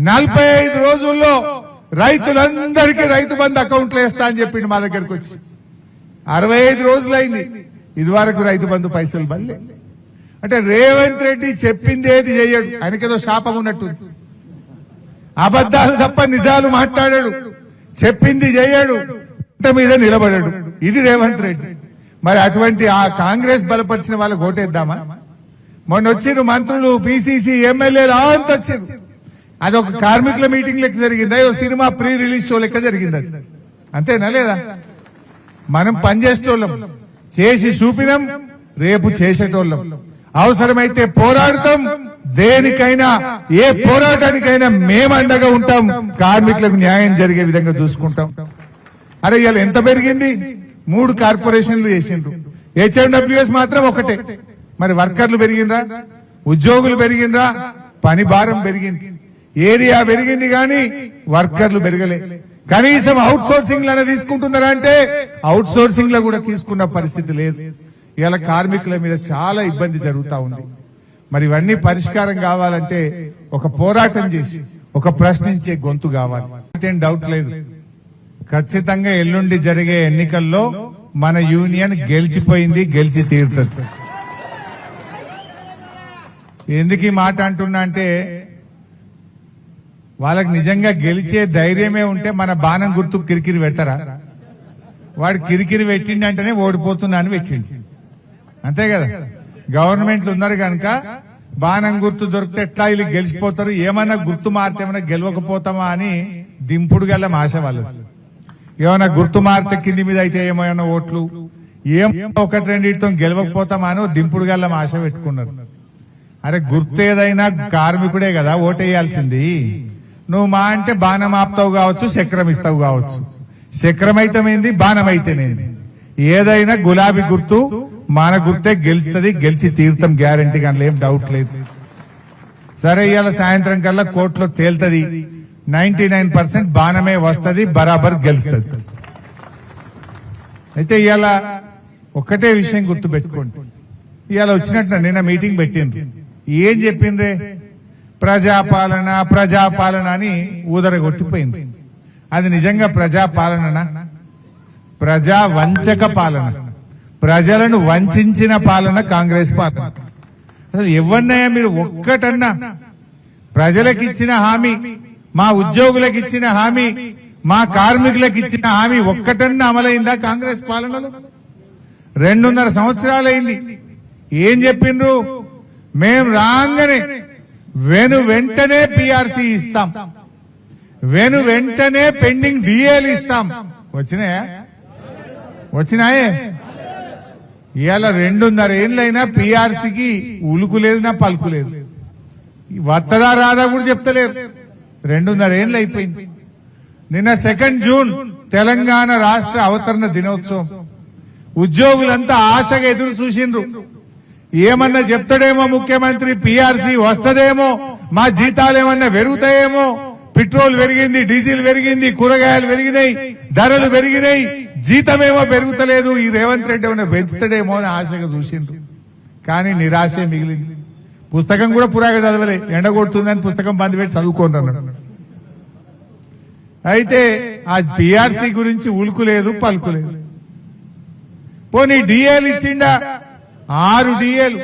45 రోజుల్లో రైతులందరికీ రైతు బంధు అకౌంట్లో వేస్తా అని చెప్పిండు మా దగ్గరకు వచ్చి. 65 రోజులైంది ఇదివరకు రైతు బంధు పైసలు బల్లే. అంటే రేవంత్ రెడ్డి చెప్పింది ఏది చేయడు, ఆయనకేదో శాపం ఉన్నట్టు. అబద్ధాలు తప్ప నిజాలు మాట్లాడాడు, చెప్పింది చేయడు, మీద నిలబడాడు. ఇది రేవంత్ రెడ్డి. మరి అటువంటి ఆ కాంగ్రెస్ బలపరిచిన వాళ్ళకి ఓటేద్దామా? మొన్న వచ్చిన మంత్రులు, పిసిసి, ఎమ్మెల్యేలు అంత వచ్చారు. అదొక కార్మికుల మీటింగ్ లెక్క జరిగింది, అదో సినిమా ప్రీ రిలీజ్ షో లెక్క జరిగింది. అది అంతేనా లేదా? మనం పనిచేసేటోళ్ళం, చేసి చూపినాం, రేపు చేసేటోళ్ళం. అవసరమైతే పోరాడతాం, దేనికైనా ఏ పోరాటానికైనా మేము అండగా ఉంటాం, కార్మికులకు న్యాయం జరిగే విధంగా చూసుకుంటాం. అరే ఇవాళ ఎంత పెరిగింది? 3 కార్పొరేషన్లు చేసిండ్రు, హెచ్ఎండబ్ల్యూఎస్ మాత్రం ఒకటే. మరి వర్కర్లు పెరిగిండ్రా? ఉద్యోగులు పెరిగిండ్రా? పని భారం పెరిగింది, ఏరియా పెరిగింది, కానీ వర్కర్లు పెరగలే. కనీసం అవుట్ సోర్సింగ్ లను తీసుకుంటున్నారా అంటే అవుట్ సోర్సింగ్ లో కూడా తీసుకున్న పరిస్థితి లేదు. ఇవాళ కార్మికుల మీద చాలా ఇబ్బంది జరుగుతా ఉంది. మరి ఇవన్నీ పరిష్కారం కావాలంటే ఒక పోరాటం చేసి ఒక ప్రశ్నించే గొంతు కావాలి. ఏం డౌట్ లేదు, ఖచ్చితంగా ఎల్లుండి జరిగే ఎన్నికల్లో మన యూనియన్ గెలిచిపోయింది, గెలిచి తీరుతుంది. ఎందుకు ఈ మాట అంటున్నా అంటే, వాళ్ళకి నిజంగా గెలిచే ధైర్యమే ఉంటే మన బాణం గుర్తు కిరికిరి పెడతారా? వాడు కిరికిరి పెట్టిండంటేనే ఓడిపోతున్నా అని పెట్టిండు, అంతే కదా. గవర్నమెంట్లు ఉన్నారు కనుక బాణం గుర్తు దొరికితే ఎట్లా వీళ్ళు గెలిచిపోతారు, ఏమన్నా గుర్తు మారితే ఏమన్నా గెలవకపోతామా అని దింపుడు గల్ల ఆశ వాళ్ళది. ఏమన్నా గుర్తు మారితే కింది మీద అయితే ఏమైనా ఓట్లు, ఏం 1-2 గెలవకపోతామా అని దింపుడు గల్ల ఆశ పెట్టుకున్నారు. అరే గుర్తు ఏదైనా కార్మికుడే కదా ఓటేయాల్సింది. నువ్వు మా అంటే బాణం ఆపుతావు కావచ్చు, చక్రం ఇస్తావు కావచ్చు. చక్రం అయితేనేంది, బాణం అయితేనేంది, ఏదైనా గులాబీ గుర్తు మన గుర్తే గెలుస్తుంది, గెలిచి తీర్థం గ్యారంటీ, కానీ ఏం డౌట్ లేదు. సరే ఇవాళ సాయంత్రం కల్లా కోర్టులో తేల్తది, 99% బాణమే వస్తుంది, బరాబర్ గెలుస్తుంది. అయితే ఇవాళ ఒక్కటే విషయం గుర్తు పెట్టుకోండి. ఇవాళ వచ్చినట్టు నిన్న మీటింగ్ పెట్టింది, ఏం చెప్పిండ్రే? ప్రజాపాలన ప్రజాపాలన అని ఊదరగొట్టిపోయింది. అది నిజంగా ప్రజాపాలననా? ప్రజా వంచక పాలన, ప్రజలను వంచిన పాలన కాంగ్రెస్ పాలన. అసలు ఎవరినైనా మీరు ఒక్కటన్నా ప్రజలకు ఇచ్చిన హామీ, మా ఉద్యోగులకు ఇచ్చిన హామీ, మా కార్మికులకు ఇచ్చిన హామీ ఒక్కటన్నా అమలైందా కాంగ్రెస్ పాలనలో? 2.5 సంవత్సరాలైంది. ఏం చెప్పిండ్రు? మేం రాగానే వెంటనే పిఆర్సీ ఇస్తాం, వెంటనే పెండింగ్ డిఏలు ఇస్తాం. వచ్చినాయే? ఇవాళ 2.5 ఏళ్ళైనా పిఆర్సీకి ఉలుకు లేదు, నా పలుకు లేదు. వత్తదా రాదా కూడా చెప్తలేరు. 2.5 ఏళ్ళు అయిపోయింది. నిన్న 2 జూన్ తెలంగాణ రాష్ట్ర అవతరణ దినోత్సవం. ఉద్యోగులంతా ఆశగా ఎదురు చూసిండ్రు, ఏమన్నా చెప్తాడేమో ముఖ్యమంత్రి, పిఆర్సీ వస్తదేమో, మా జీతాలు ఏమన్నా పెరుగుతాయేమో. పెట్రోల్ పెరిగింది, డీజిల్ పెరిగింది, కూరగాయలు పెరిగినాయి, ధరలు పెరిగినాయి, జీతమేమో పెరుగుతలేదు. ఈ రేవంత్ రెడ్డి ఏమన్నా పెంచుతాడేమో అని ఆశగా చూసిండ్రు, కానీ నిరాశే మిగిలింది. పుస్తకం కూడా పురాగా చదవలే, ఎండగొడుతుందని పుస్తకం బంద్ పెట్టి చదువుకుంటున్నాడు. అయితే ఆ పిఆర్సీ గురించి ఉలుకు లేదు, పలుకు లేదు. పోనీ డిఏలు ఇచ్చిండా? 6 డిఏలు.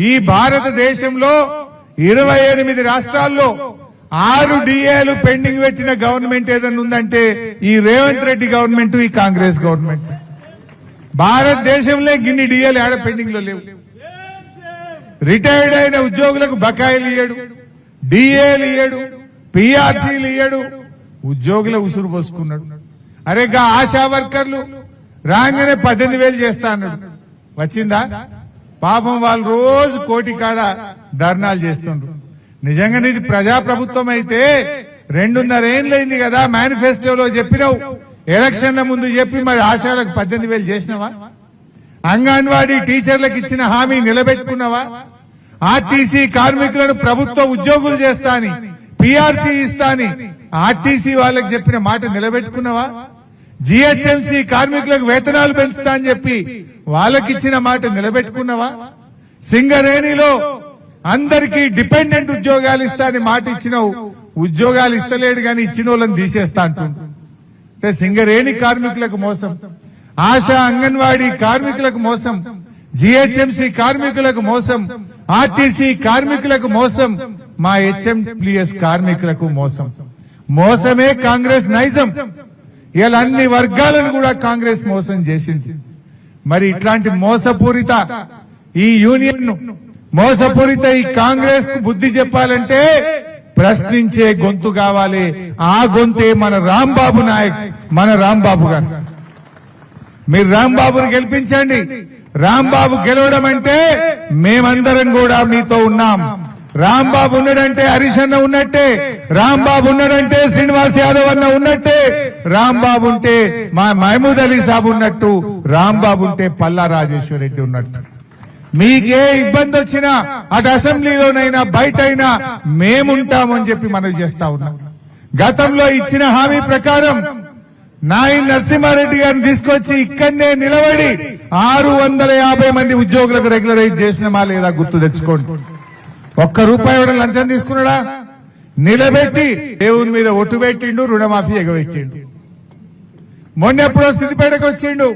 ఈ భారతదేశంలో 28 రాష్ట్రాల్లో 6 డిఏలు పెండింగ్ పెట్టిన గవర్నమెంట్ ఏదైనా ఉందంటే ఈ రేవంత్ రెడ్డి గవర్నమెంట్, ఈ కాంగ్రెస్ గవర్నమెంట్. భారతదేశంలో గిన్ని డిఏలు ఆడ పెండింగ్ లో లేవు. రిటైర్డ్ అయిన ఉద్యోగులకు బకాయిలు ఇయ్యడు, డిఏలు ఇయ్యడు, పిఆర్సీలు ఇయ్యడు, ఉద్యోగుల ఉసురు పోసుకున్నాడు. అరే గా ఆశా వర్కర్లు రాగానే 18,000 చేస్తా అన్నాడు, వచ్చిందా? పాపం వాళ్ళు రోజు కోటి కాడ ధర్నాలు చేస్తుండ్రు. నిజంగా ఇది ప్రజాప్రభుత్వం అయితే 2.5 ఏళ్ళైంది కదా, మేనిఫెస్టోలో చెప్పినావు, ఎలక్షన్ల ముందు చెప్పి మరి ఆశాలకు 18,000 చేసినావా? అంగన్వాడీ టీచర్లకు ఇచ్చిన హామీ నిలబెట్టుకున్నావా? ఆర్టీసీ కార్మికులను ప్రభుత్వ ఉద్యోగులు చేస్తా అని, పిఆర్సీ ఇస్తా అని ఆర్టీసీ వాళ్ళకి చెప్పిన మాట నిలబెట్టుకున్నావా? జిహెచ్ఎంసీ కార్మికులకు వేతనాలు పెంచుతా అని చెప్పి వాళ్ళకిచ్చిన మాట నిలబెట్టుకున్నావా? సింగరేణిలో అందరికీ డిపెండెంట్ ఉద్యోగాలు ఇస్తా అని మాట ఇచ్చినావు. ఉద్యోగాలు ఇస్తలేడు కానీ ఇచ్చిన వాళ్ళని తీసేస్తా అంటుండు. అంటే సింగరేణి కార్మికులకు మోసం, ఆశా అంగన్వాడీ కార్మికులకు మోసం, జిహెచ్ఎంసీ కార్మికులకు మోసం, ఆర్టీసీ కార్మికులకు మోసం, మా హెచ్ఎంప్లిఎస్ కార్మికులకు మోసం. మోసమే కాంగ్రెస్ నైజం. ఇలా అన్ని వర్గాలను కూడా కాంగ్రెస్ మోసం చేసింది. మరి ఇట్లాంటి మోసపూరిత ఈ యూనియన్ ను, మోసపూరిత ఈ కాంగ్రెస్ కు బుద్ధి చెప్పాలంటే ప్రశ్నించే గొంతు కావాలి. ఆ గొంతే మన రాంబాబు నాయక్, మన రాంబాబు గారు. మీరు రాంబాబుని గెలిపించండి. రాంబాబు గెలవడం అంటే మేమందరం కూడా మీతో ఉన్నాం. రాంబాబు ఉన్నాడంటే హరీష్ అన్న ఉన్నట్టే, రాంబాబు ఉన్నాడంటే శ్రీనివాస్ యాదవ్ అన్న ఉన్నట్టే, రాంబాబు ఉంటే మా మహమూద్ అలీ సాబ్ ఉన్నట్టు, రాంబాబు ఉంటే పల్లా రాజేశ్వర రెడ్డి ఉన్నట్టు. మీకే ఇబ్బంది వచ్చినా అటు అసెంబ్లీలోనైనా బయట అయినా మేముంటామని చెప్పి మనం చేస్తా ఉన్నాం. గతంలో ఇచ్చిన హామీ ప్రకారం నాయన్ నరసింహారెడ్డి గారిని తీసుకొచ్చి ఇక్కడనే నిలబడి 650 మంది ఉద్యోగులకు రెగ్యులరైజ్ చేసినమా లేదా గుర్తు తెచ్చుకోండి. ₹1 కూడా లంచం తీసుకున్నాడా? నిలబెట్టి దేవుని మీద ఒట్టు పెట్టిండు, రుణమాఫీ ఎగబెట్టిండు. మొన్నెప్పుడో సిద్దిపేటకు వచ్చిండు.